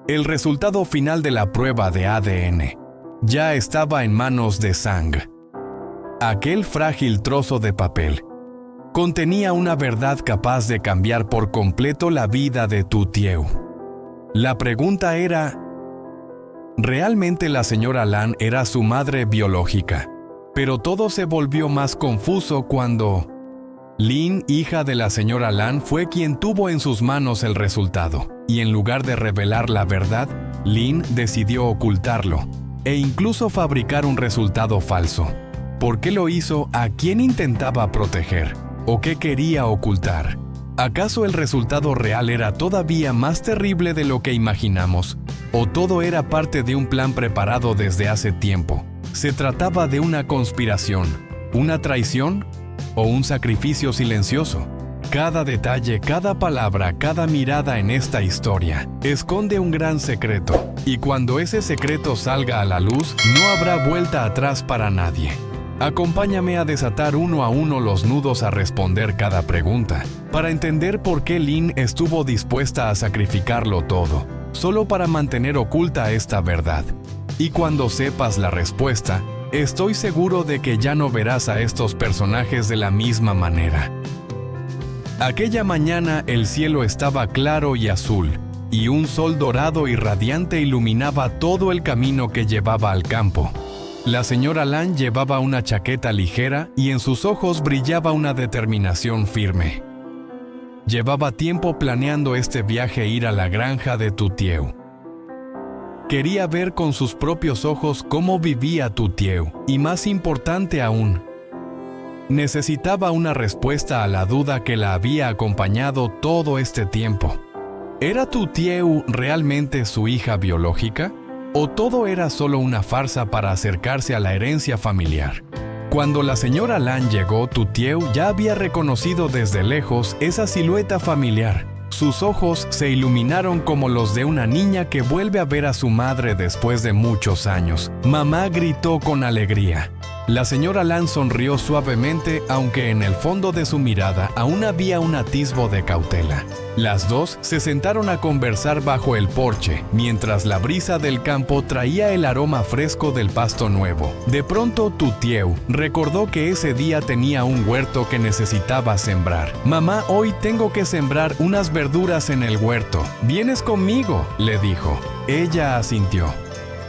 El resultado final de la prueba de ADN ya estaba en manos de Zhang. Aquel frágil trozo de papel contenía una verdad capaz de cambiar por completo la vida de Tu Tieu. La pregunta era, ¿realmente la señora Lan era su madre biológica? Pero todo se volvió más confuso cuando Lin, hija de la señora Lan, fue quien tuvo en sus manos el resultado. Y en lugar de revelar la verdad, Lin decidió ocultarlo e incluso fabricar un resultado falso. ¿Por qué lo hizo? ¿A quién intentaba proteger? ¿O qué quería ocultar? ¿Acaso el resultado real era todavía más terrible de lo que imaginamos? ¿O todo era parte de un plan preparado desde hace tiempo? ¿Se trataba de una conspiración, una traición o un sacrificio silencioso? Cada detalle, cada palabra, cada mirada en esta historia esconde un gran secreto. Y cuando ese secreto salga a la luz, no habrá vuelta atrás para nadie. Acompáñame a desatar uno a uno los nudos a responder cada pregunta, para entender por qué Lin estuvo dispuesta a sacrificarlo todo, solo para mantener oculta esta verdad. Y cuando sepas la respuesta, estoy seguro de que ya no verás a estos personajes de la misma manera. Aquella mañana el cielo estaba claro y azul, y un sol dorado y radiante iluminaba todo el camino que llevaba al campo. La señora Lan llevaba una chaqueta ligera y en sus ojos brillaba una determinación firme. Llevaba tiempo planeando este viaje e ir a la granja de Tu Tieu. Quería ver con sus propios ojos cómo vivía Tu Tieu, y más importante aún, necesitaba una respuesta a la duda que la había acompañado todo este tiempo. ¿Era Tu Tieu realmente su hija biológica? ¿O todo era solo una farsa para acercarse a la herencia familiar? Cuando la señora Lan llegó, Tu Tieu ya había reconocido desde lejos esa silueta familiar. Sus ojos se iluminaron como los de una niña que vuelve a ver a su madre después de muchos años. Mamá gritó con alegría. La señora Lan sonrió suavemente, aunque en el fondo de su mirada aún había un atisbo de cautela. Las dos se sentaron a conversar bajo el porche, mientras la brisa del campo traía el aroma fresco del pasto nuevo. De pronto Tu Tieu recordó que ese día tenía un huerto que necesitaba sembrar. «Mamá, hoy tengo que sembrar unas verduras en el huerto. ¿Vienes conmigo?», le dijo. Ella asintió.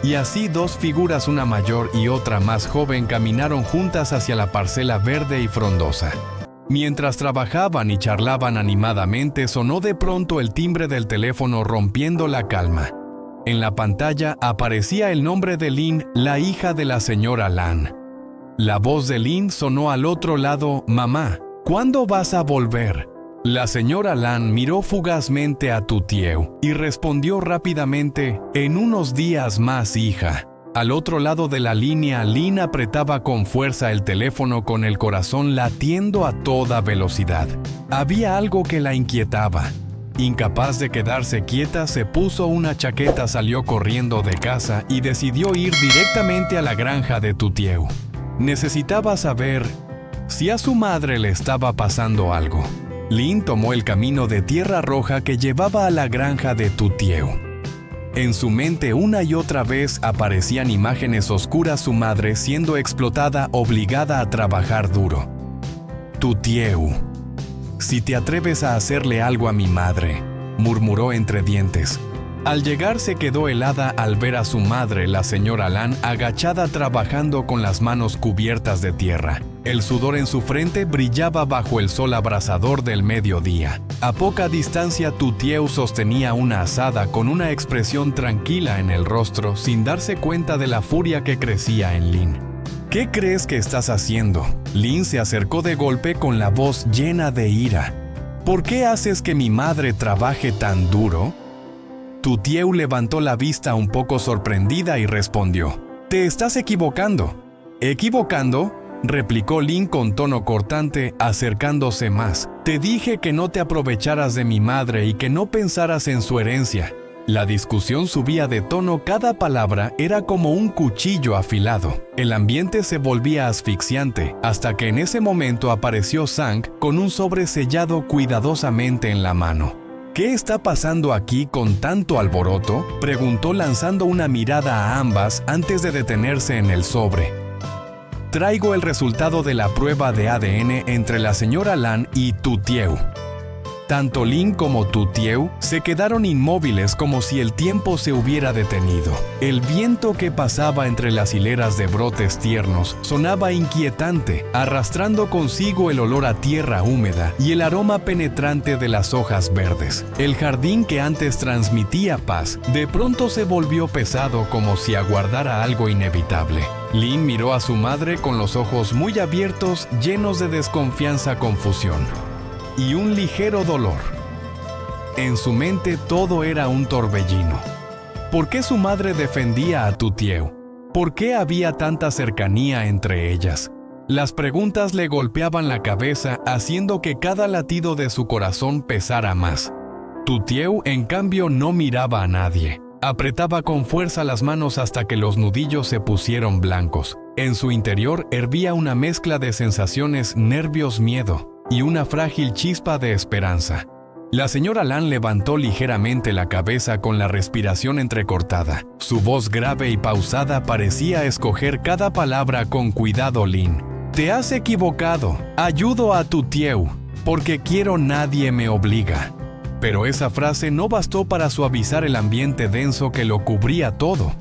Y así dos figuras, una mayor y otra más joven, caminaron juntas hacia la parcela verde y frondosa. Mientras trabajaban y charlaban animadamente, sonó de pronto el timbre del teléfono rompiendo la calma. En la pantalla aparecía el nombre de Lin, la hija de la señora Lan. La voz de Lin sonó al otro lado: «Mamá, ¿cuándo vas a volver?». La señora Lan miró fugazmente a Tu Tieu y respondió rápidamente: «En unos días más, hija». Al otro lado de la línea, Lin apretaba con fuerza el teléfono con el corazón latiendo a toda velocidad. Había algo que la inquietaba. Incapaz de quedarse quieta, se puso una chaqueta, salió corriendo de casa y decidió ir directamente a la granja de Tu Tieu. Necesitaba saber si a su madre le estaba pasando algo. Lin tomó el camino de tierra roja que llevaba a la granja de Tu Tieu. En su mente una y otra vez aparecían imágenes oscuras: su madre siendo explotada, obligada a trabajar duro. «Tu Tieu, si te atreves a hacerle algo a mi madre», murmuró entre dientes. Al llegar se quedó helada al ver a su madre, la señora Lan, agachada trabajando con las manos cubiertas de tierra. El sudor en su frente brillaba bajo el sol abrasador del mediodía. A poca distancia, Tu Tieu sostenía una azada con una expresión tranquila en el rostro, sin darse cuenta de la furia que crecía en Lin. «¿Qué crees que estás haciendo?». Lin se acercó de golpe con la voz llena de ira. «¿Por qué haces que mi madre trabaje tan duro?». Tu Tieu levantó la vista un poco sorprendida y respondió: «Te estás equivocando». «¿Equivocando?», replicó Lin con tono cortante, acercándose más. «Te dije que no te aprovecharas de mi madre y que no pensaras en su herencia». La discusión subía de tono, cada palabra era como un cuchillo afilado. El ambiente se volvía asfixiante, hasta que en ese momento apareció Zhang con un sobre sellado cuidadosamente en la mano. ¿Qué está pasando aquí con tanto alboroto?, preguntó lanzando una mirada a ambas antes de detenerse en el sobre. Traigo el resultado de la prueba de ADN entre la señora Lan y Tu Tieu. Tanto Lin como Tu Tieu se quedaron inmóviles como si el tiempo se hubiera detenido. El viento que pasaba entre las hileras de brotes tiernos sonaba inquietante, arrastrando consigo el olor a tierra húmeda y el aroma penetrante de las hojas verdes. El jardín que antes transmitía paz, de pronto se volvió pesado como si aguardara algo inevitable. Lin miró a su madre con los ojos muy abiertos, llenos de desconfianza-confusión. Y un ligero dolor. En su mente todo era un torbellino. ¿Por qué su madre defendía a Tu Tieu? ¿Por qué había tanta cercanía entre ellas? Las preguntas le golpeaban la cabeza, haciendo que cada latido de su corazón pesara más. Tu Tieu, en cambio, no miraba a nadie. Apretaba con fuerza las manos hasta que los nudillos se pusieron blancos. En su interior hervía una mezcla de sensaciones, nervios, miedo y una frágil chispa de esperanza. La señora Lan levantó ligeramente la cabeza con la respiración entrecortada. Su voz grave y pausada parecía escoger cada palabra con cuidado. Lin, te has equivocado. Ayudo a Tu Tieu, porque quiero, nadie me obliga. Pero esa frase no bastó para suavizar el ambiente denso que lo cubría todo.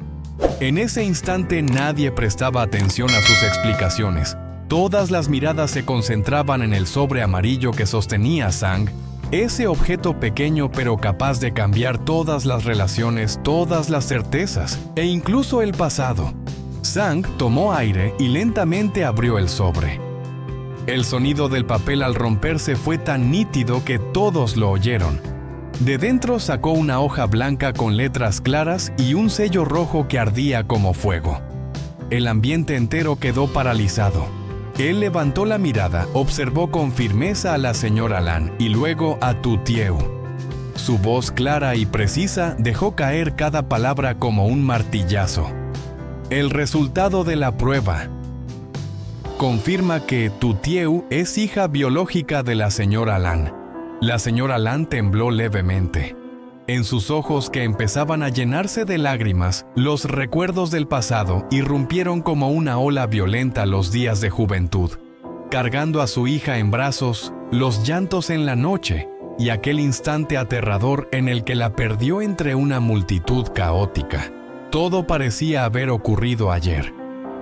En ese instante nadie prestaba atención a sus explicaciones. Todas las miradas se concentraban en el sobre amarillo que sostenía Sang, ese objeto pequeño pero capaz de cambiar todas las relaciones, todas las certezas e incluso el pasado. Sang tomó aire y lentamente abrió el sobre. El sonido del papel al romperse fue tan nítido que todos lo oyeron. De dentro sacó una hoja blanca con letras claras y un sello rojo que ardía como fuego. El ambiente entero quedó paralizado. Él levantó la mirada, observó con firmeza a la señora Lan y luego a Tu Tieu. Su voz clara y precisa dejó caer cada palabra como un martillazo. El resultado de la prueba confirma que Tu Tieu es hija biológica de la señora Lan. La señora Lan tembló levemente. En sus ojos, que empezaban a llenarse de lágrimas, los recuerdos del pasado irrumpieron como una ola violenta los días de juventud, cargando a su hija en brazos, los llantos en la noche y aquel instante aterrador en el que la perdió entre una multitud caótica. Todo parecía haber ocurrido ayer.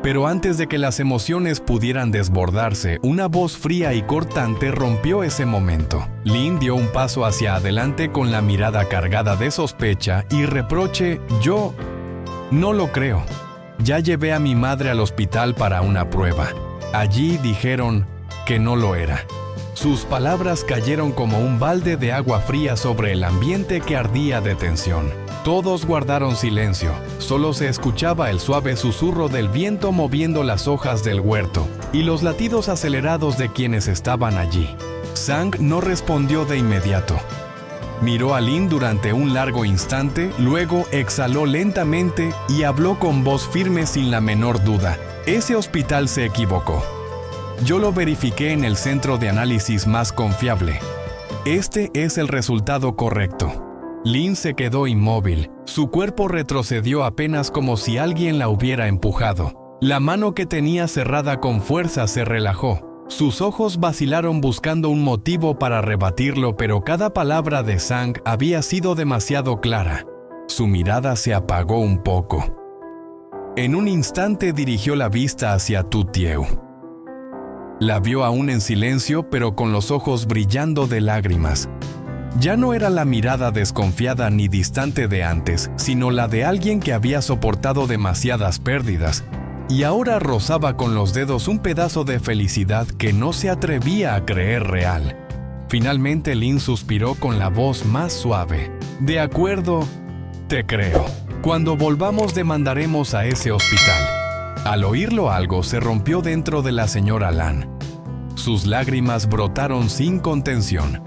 Pero antes de que las emociones pudieran desbordarse, una voz fría y cortante rompió ese momento. Lin dio un paso hacia adelante con la mirada cargada de sospecha y reproche. Yo no lo creo. Ya llevé a mi madre al hospital para una prueba. Allí dijeron que no lo era. Sus palabras cayeron como un balde de agua fría sobre el ambiente que ardía de tensión. Todos guardaron silencio. Solo se escuchaba el suave susurro del viento moviendo las hojas del huerto y los latidos acelerados de quienes estaban allí. Sang no respondió de inmediato. Miró a Lin durante un largo instante, luego exhaló lentamente y habló con voz firme sin la menor duda. Ese hospital se equivocó. Yo lo verifiqué en el centro de análisis más confiable. Este es el resultado correcto. Lin se quedó inmóvil. Su cuerpo retrocedió apenas como si alguien la hubiera empujado. La mano que tenía cerrada con fuerza se relajó. Sus ojos vacilaron buscando un motivo para rebatirlo, pero cada palabra de Sang había sido demasiado clara. Su mirada se apagó un poco. En un instante dirigió la vista hacia Tu Tieu. La vio aún en silencio, pero con los ojos brillando de lágrimas. Ya no era la mirada desconfiada ni distante de antes, sino la de alguien que había soportado demasiadas pérdidas, y ahora rozaba con los dedos un pedazo de felicidad que no se atrevía a creer real. Finalmente Lin suspiró con la voz más suave. De acuerdo, te creo. Cuando volvamos demandaremos a ese hospital. Al oírlo algo se rompió dentro de la señora Lan. Sus lágrimas brotaron sin contención.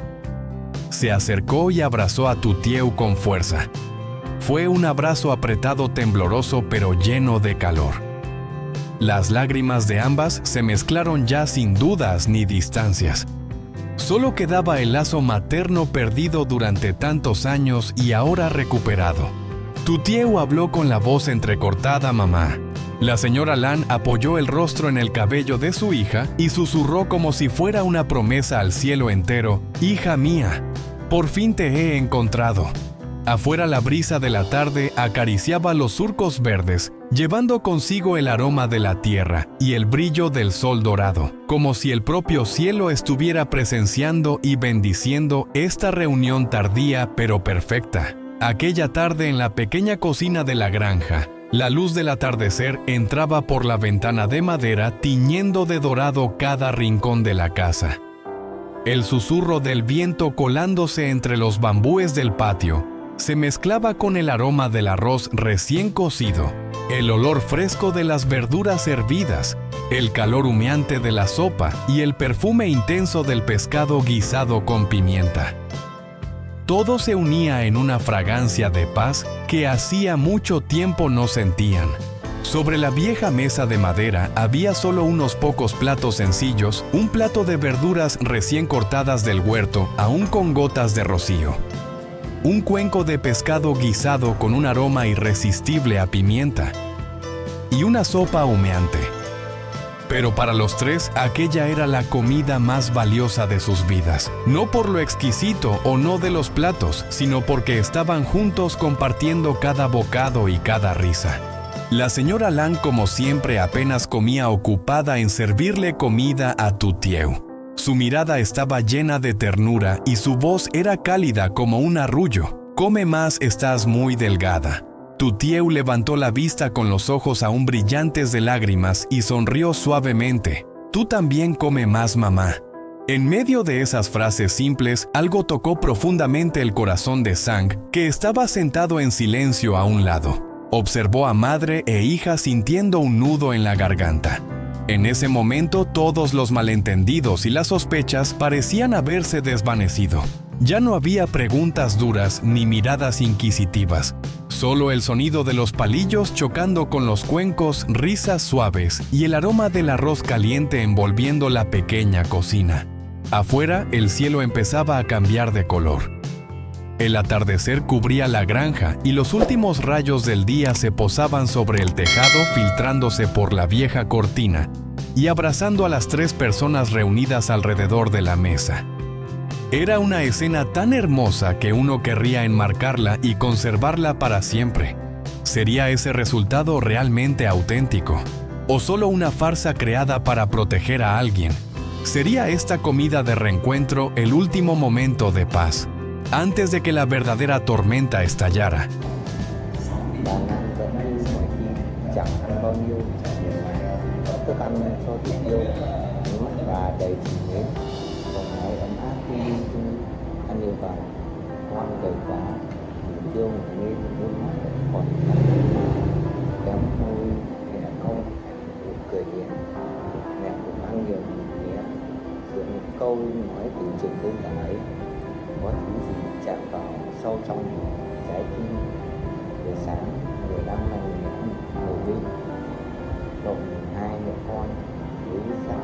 Se acercó y abrazó a Tu Tieu con fuerza. Fue un abrazo apretado, tembloroso, pero lleno de calor. Las lágrimas de ambas se mezclaron ya sin dudas ni distancias. Solo quedaba el lazo materno perdido durante tantos años y ahora recuperado. Tutieu habló con la voz entrecortada mamá. La señora Lan apoyó el rostro en el cabello de su hija y susurró como si fuera una promesa al cielo entero: «Hija mía, por fin te he encontrado». Afuera la brisa de la tarde acariciaba los surcos verdes, llevando consigo el aroma de la tierra y el brillo del sol dorado, como si el propio cielo estuviera presenciando y bendiciendo esta reunión tardía pero perfecta. Aquella tarde en la pequeña cocina de la granja, la luz del atardecer entraba por la ventana de madera tiñendo de dorado cada rincón de la casa. El susurro del viento colándose entre los bambúes del patio se mezclaba con el aroma del arroz recién cocido, el olor fresco de las verduras hervidas, el calor humeante de la sopa y el perfume intenso del pescado guisado con pimienta. Todo se unía en una fragancia de paz que hacía mucho tiempo no sentían. Sobre la vieja mesa de madera había solo unos pocos platos sencillos, un plato de verduras recién cortadas del huerto, aún con gotas de rocío. Un cuenco de pescado guisado con un aroma irresistible a pimienta. Y una sopa humeante. Pero para los tres, aquella era la comida más valiosa de sus vidas. No por lo exquisito o no de los platos, sino porque estaban juntos compartiendo cada bocado y cada risa. La señora Lan, como siempre, apenas comía, ocupada en servirle comida a Tutieu. Su mirada estaba llena de ternura y su voz era cálida como un arrullo. «Come más, estás muy delgada». Tutieu levantó la vista con los ojos aún brillantes de lágrimas y sonrió suavemente. «Tú también come más, mamá». En medio de esas frases simples, algo tocó profundamente el corazón de Sang, que estaba sentado en silencio a un lado. Observó a madre e hija sintiendo un nudo en la garganta. En ese momento, todos los malentendidos y las sospechas parecían haberse desvanecido. Ya no había preguntas duras ni miradas inquisitivas. Solo el sonido de los palillos chocando con los cuencos, risas suaves y el aroma del arroz caliente envolviendo la pequeña cocina. Afuera, el cielo empezaba a cambiar de color. El atardecer cubría la granja y los últimos rayos del día se posaban sobre el tejado, filtrándose por la vieja cortina y abrazando a las tres personas reunidas alrededor de la mesa. Era una escena tan hermosa que uno querría enmarcarla y conservarla para siempre. ¿Sería ese resultado realmente auténtico? ¿O solo una farsa creada para proteger a alguien? ¿Sería esta comida de reencuentro el último momento de paz, antes de que la verdadera tormenta estallara? Câu nói từ trường đơn giản ấy có thứ gì chạm vào sâu trong trái tim. Buổi sáng 15 ngày ngồi bên cộng hai mẹ con với giặc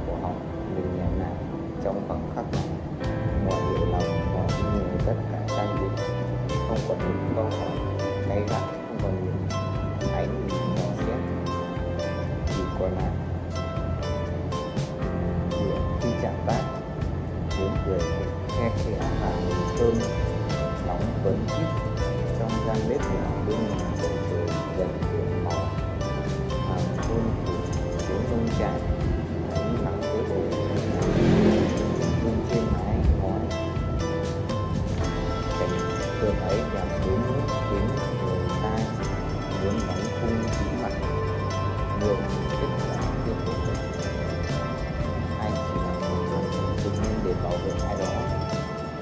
của họ mình nhẹ nhàng trong khoảnh khắc này. Mọi hiểu lòng, mọi người tất cả tan biến, không còn những câu hỏi gay gắt, không còn những ánh nhìn nhỏ xét, chỉ còn lại khi chạm bát, tiếng cười khe khẽ và mùi thơm nóng phấn chít trong gian bếp nhỏ bên ngoài bầu trời dần chuyển màu. Hoàng hôn phủ xuống nông trại, ánh nắng với bầu nhưng trên mái ngói cảnh tượng ấy làm đến nước tiếng người ta muốn bắn khung chỉ mặt đường kết quả tiếp tục. Anh chỉ là một người tự nhiên để bảo vệ ai đó.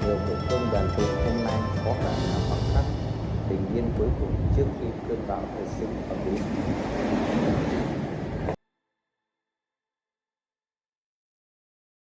Nhiều bữa cơm đoàn tụ hôm nay có cả là khoảng khắc bình yên cuối cùng trước khi cơn bão thật sự ập đến.